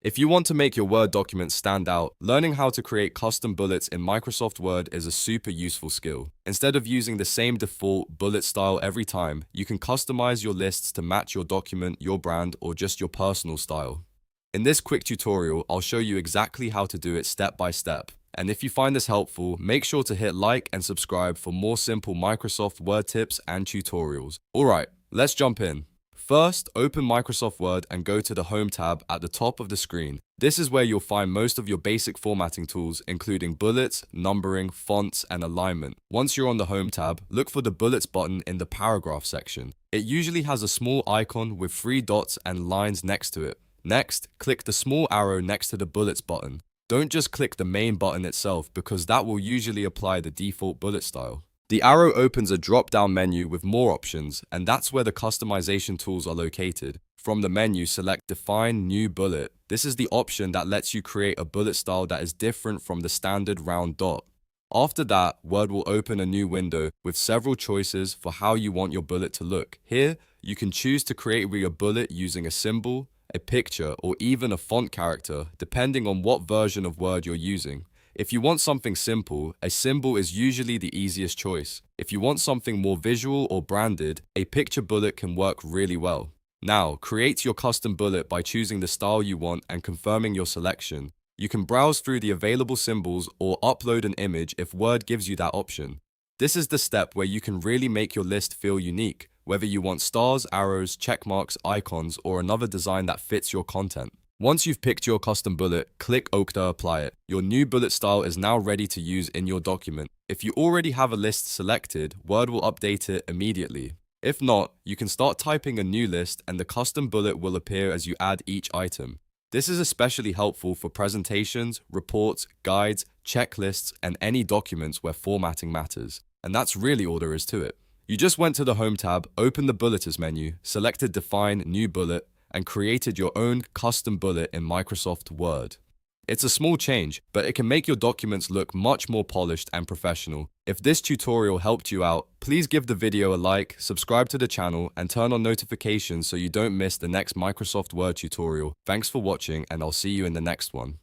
If you want to make your Word documents stand out, learning how to create custom bullets in Microsoft Word is a super useful skill. Instead of using the same default bullet style every time, you can customize your lists to match your document, your brand, or just your personal style. In this quick tutorial, I'll show you exactly how to do it step by step. And if you find this helpful, make sure to hit like and subscribe for more simple Microsoft Word tips and tutorials. Alright, let's jump in. First, open Microsoft Word and go to the Home tab at the top of the screen. This is where you'll find most of your basic formatting tools, including bullets, numbering, fonts, and alignment. Once you're on the Home tab, look for the Bullets button in the Paragraph section. It usually has a small icon with 3 dots and lines next to it. Next, click the small arrow next to the Bullets button. Don't just click the main button itself because that will usually apply the default bullet style. The arrow opens a drop-down menu with more options, and that's where the customization tools are located. From the menu, select Define New Bullet. This is the option that lets you create a bullet style that is different from the standard round dot. After that, Word will open a new window with several choices for how you want your bullet to look. Here, you can choose to create your bullet using a symbol, a picture, or even a font character, depending on what version of Word you're using. If you want something simple, a symbol is usually the easiest choice. If you want something more visual or branded, a picture bullet can work really well. Now, create your custom bullet by choosing the style you want and confirming your selection. You can browse through the available symbols or upload an image if Word gives you that option. This is the step where you can really make your list feel unique, whether you want stars, arrows, check marks, icons, or another design that fits your content. Once you've picked your custom bullet, click OK to apply it. Your new bullet style is now ready to use in your document. If you already have a list selected, Word will update it immediately. If not, you can start typing a new list and the custom bullet will appear as you add each item. This is especially helpful for presentations, reports, guides, checklists, and any documents where formatting matters. And that's really all there is to it. You just went to the Home tab, opened the Bulleters menu, selected Define New Bullet, and created your own custom bullet in Microsoft Word. It's a small change, but it can make your documents look much more polished and professional. If this tutorial helped you out, please give the video a like, subscribe to the channel, and turn on notifications so you don't miss the next Microsoft Word tutorial. Thanks for watching, and I'll see you in the next one.